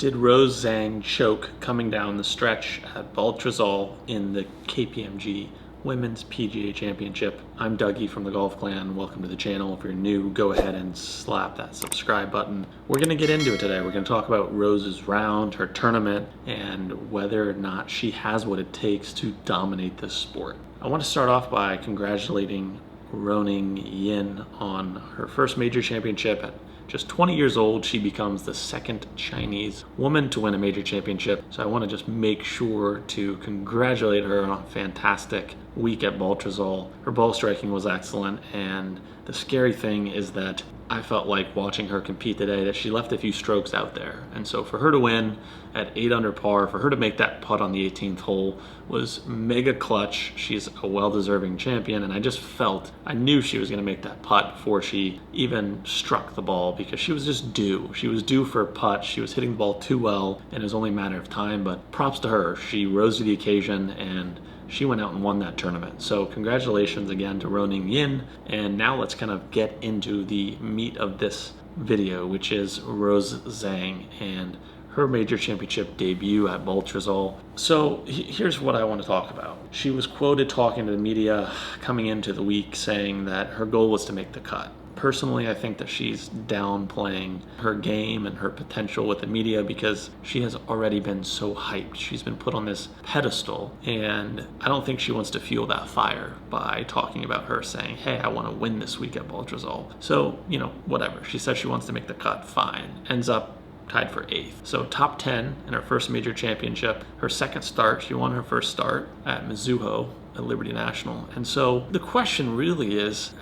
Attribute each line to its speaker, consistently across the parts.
Speaker 1: Did Rose Zhang choke coming down the stretch at BALTUSROL in the KPMG Women's PGA Championship? I'm Dougie from the Golf Clan. Welcome to the channel. If you're new, go ahead and slap that subscribe button. We're going to get into it today. We're going to talk about Rose's round, her tournament, and whether or not she has what it takes to dominate this sport. I want to start off by congratulating Ruoning Yin on her first major championship. At just 20 years old, she becomes the second Chinese woman to win a major championship. So I want to just make sure to congratulate her on a fantastic week at BALTUSROL. Her ball striking was excellent, and the scary thing is that I felt like watching her compete today that she left a few strokes out there. And so for her to win at 8 under par, for her to make that putt on the 18th hole was mega clutch. She's a well-deserving champion, and I knew she was going to make that putt before she even struck the ball, because she was just due. She was due for a putt. She was hitting the ball too well, and it was only a matter of time, but props to her. She rose to the occasion, and she went out and won that tournament. So congratulations again to Ruoning Yin. And now let's kind of get into the meat of this video, which is Rose Zhang and her major championship debut at BALTUSROL. So here's what I want to talk about. She was quoted talking to the media coming into the week saying that her goal was to make the cut. Personally, I think that she's downplaying her game and her potential with the media because she has already been so hyped. She's been put on this pedestal, and I don't think she wants to fuel that fire by talking about her saying, hey, I want to win this week at BALTUSROL. So, whatever. She says she wants to make the cut, fine. Ends up tied for 8th. So top 10 in her first major championship. Her second start, she won her first start at Mizuho at Liberty National. And so the question really is,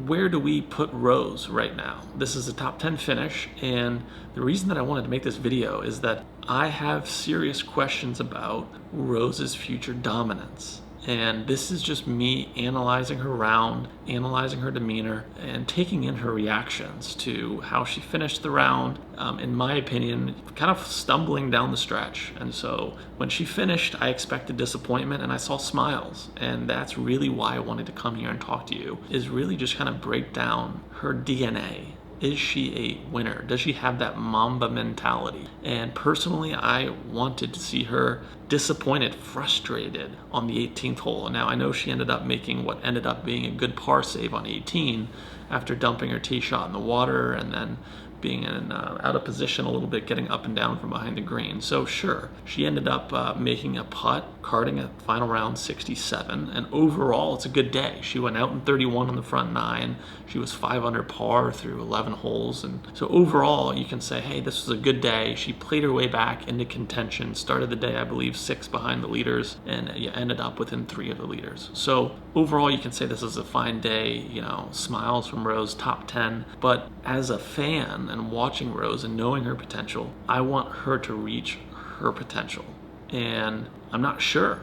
Speaker 1: where do we put Rose right now? This is a top 10 finish, and the reason that I wanted to make this video is that I have serious questions about Rose's future dominance. And this is just me analyzing her round, analyzing her demeanor, and taking in her reactions to how she finished the round. In my opinion, kind of stumbling down the stretch. And so when she finished, I expected disappointment, and I saw smiles. And that's really why I wanted to come here and talk to you, is really just kind of break down her DNA. Is she a winner? Does she have that Mamba mentality? And personally, I wanted to see her disappointed, frustrated on the 18th hole. Now, I know she ended up making what ended up being a good par save on 18 after dumping her tee shot in the water and then being out of position a little bit, getting up and down from behind the green. So sure, she ended up making a putt, carding a final round 67, and overall it's a good day. She went out in 31 on the front 9. She was 5 under par through 11 holes, and so overall you can say, hey, this was a good day. She played her way back into contention, started the day I believe 6 behind the leaders, and ended up within 3 of the leaders. So overall you can say this is a fine day, smiles from Rose, top 10, but as a fan and watching Rose and knowing her potential, I want her to reach her potential. And I'm not sure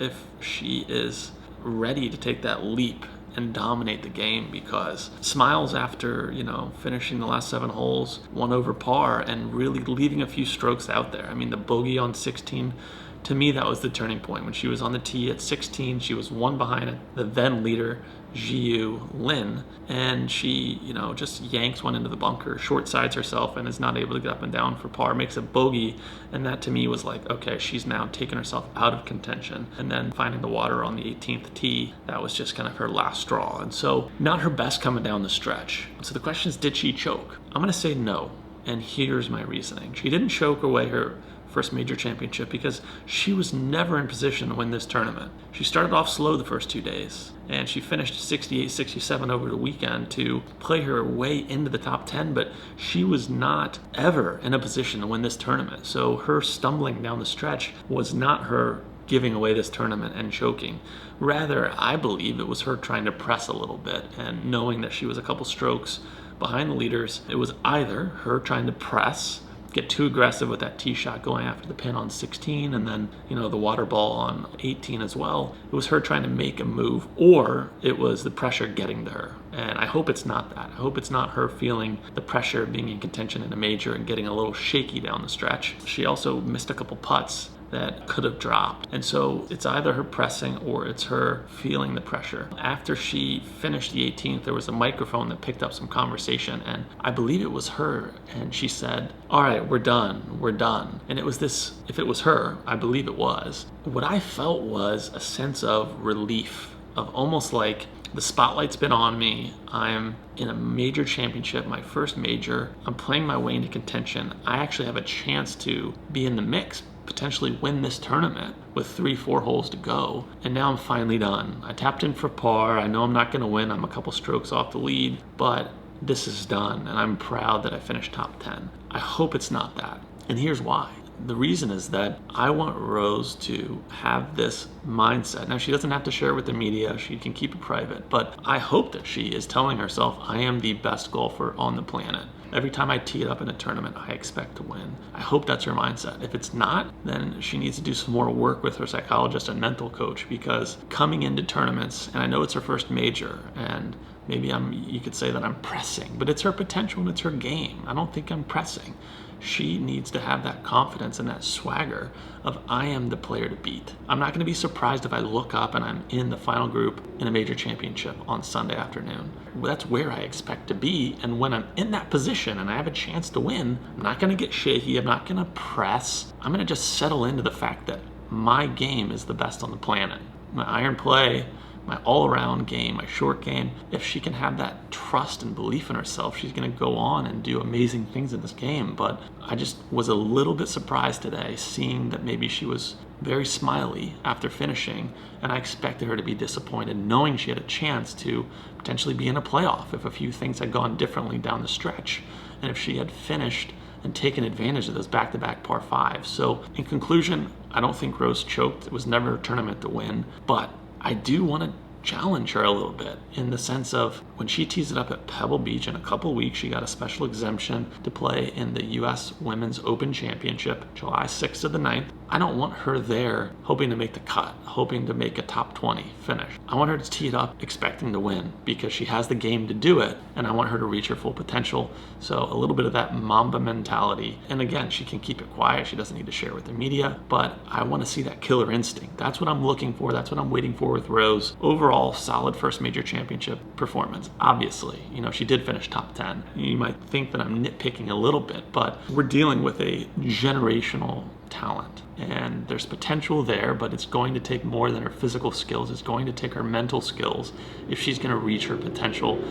Speaker 1: if she is ready to take that leap and dominate the game, because smiles after, finishing the last 7 holes, 1 over par, and really leaving a few strokes out there. I mean, the bogey on 16, to me, that was the turning point. When she was on the tee at 16, she was 1 behind the then leader, Jiu Lin, and she, just yanks one into the bunker, short sides herself, and is not able to get up and down for par, makes a bogey, and that to me was like, okay, she's now taken herself out of contention. And then finding the water on the 18th tee, that was just kind of her last straw. And so not her best coming down the stretch. So the question is, did she choke? I'm going to say no, and here's my reasoning. She didn't choke away her first major championship because she was never in position to win this tournament. She started off slow the first 2 days, and she finished 68, 67 over the weekend to play her way into the top 10, but she was not ever in a position to win this tournament. So her stumbling down the stretch was not her giving away this tournament and choking. Rather, I believe it was her trying to press a little bit, and knowing that she was a couple strokes behind the leaders, it was either her trying to press, get too aggressive with that tee shot going after the pin on 16, and then the water ball on 18 as well. It was her trying to make a move, or it was the pressure getting to her. And I hope it's not that. I hope it's not her feeling the pressure of being in contention in a major and getting a little shaky down the stretch. She also missed a couple putts that could have dropped. And so it's either her pressing or it's her feeling the pressure. After she finished the 18th, there was a microphone that picked up some conversation, and I believe it was her, and she said, "All right, we're done." And it was this, if it was her, I believe it was, what I felt was a sense of relief, of almost like the spotlight's been on me. I'm in a major championship, my first major. I'm playing my way into contention. I actually have a chance to be in the mix, potentially win this tournament with 3-4 holes to go. And now I'm finally done. I tapped in for par. I know I'm not going to win. I'm a couple strokes off the lead, but this is done. And I'm proud that I finished top 10. I hope it's not that. And here's why. The reason is that I want Rose to have this mindset. Now, she doesn't have to share it with the media. She can keep it private. But I hope that she is telling herself, I am the best golfer on the planet. Every time I tee it up in a tournament, I expect to win. I hope that's her mindset. If it's not, then she needs to do some more work with her psychologist and mental coach, because coming into tournaments, and I know it's her first major, and maybe you could say that I'm pressing, but it's her potential and it's her game. I don't think I'm pressing. She needs to have that confidence and that swagger of, I am the player to beat. I'm not going to be surprised if I look up and I'm in the final group in a major championship on Sunday afternoon. That's where I expect to be. And when I'm in that position and I have a chance to win, I'm not going to get shaky. I'm not going to press. I'm going to just settle into the fact that my game is the best on the planet. My iron play, my all-around game, my short game, if she can have that trust and belief in herself, she's going to go on and do amazing things in this game. But I just was a little bit surprised today seeing that maybe she was very smiley after finishing, and I expected her to be disappointed knowing she had a chance to potentially be in a playoff if a few things had gone differently down the stretch, and if she had finished and taken advantage of those back-to-back par fives. So in conclusion, I don't think Rose choked. It was never a tournament to win, but I do want to challenge her a little bit in the sense of when she tees it up at Pebble Beach in a couple weeks, she got a special exemption to play in the U.S. Women's Open Championship, July 6th to the 9th. I don't want her there hoping to make the cut, hoping to make a top 20 finish. I want her to tee it up expecting to win because she has the game to do it, and I want her to reach her full potential. So a little bit of that Mamba mentality. And again, she can keep it quiet. She doesn't need to share with the media, but I want to see that killer instinct. That's what I'm looking for. That's what I'm waiting for with Rose. Overall, solid first major championship performance. Obviously, she did finish top 10. You might think that I'm nitpicking a little bit, but we're dealing with a generational talent, and there's potential there, but it's going to take more than her physical skills. It's going to take her mental skills if she's going to reach her potential,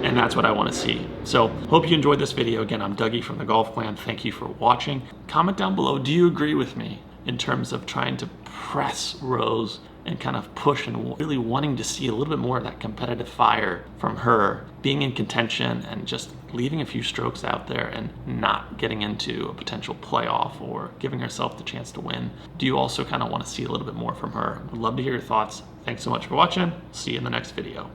Speaker 1: and that's what I want to see. So hope you enjoyed this video. Again, I'm Dougie from the Golf Clan. Thank you for watching. Comment down below, do you agree with me in terms of trying to press Rose and kind of push and really wanting to see a little bit more of that competitive fire from her, being in contention and just leaving a few strokes out there and not getting into a potential playoff or giving herself the chance to win? Do you also kind of want to see a little bit more from her? I'd love to hear your thoughts. Thanks so much for watching. See you in the next video.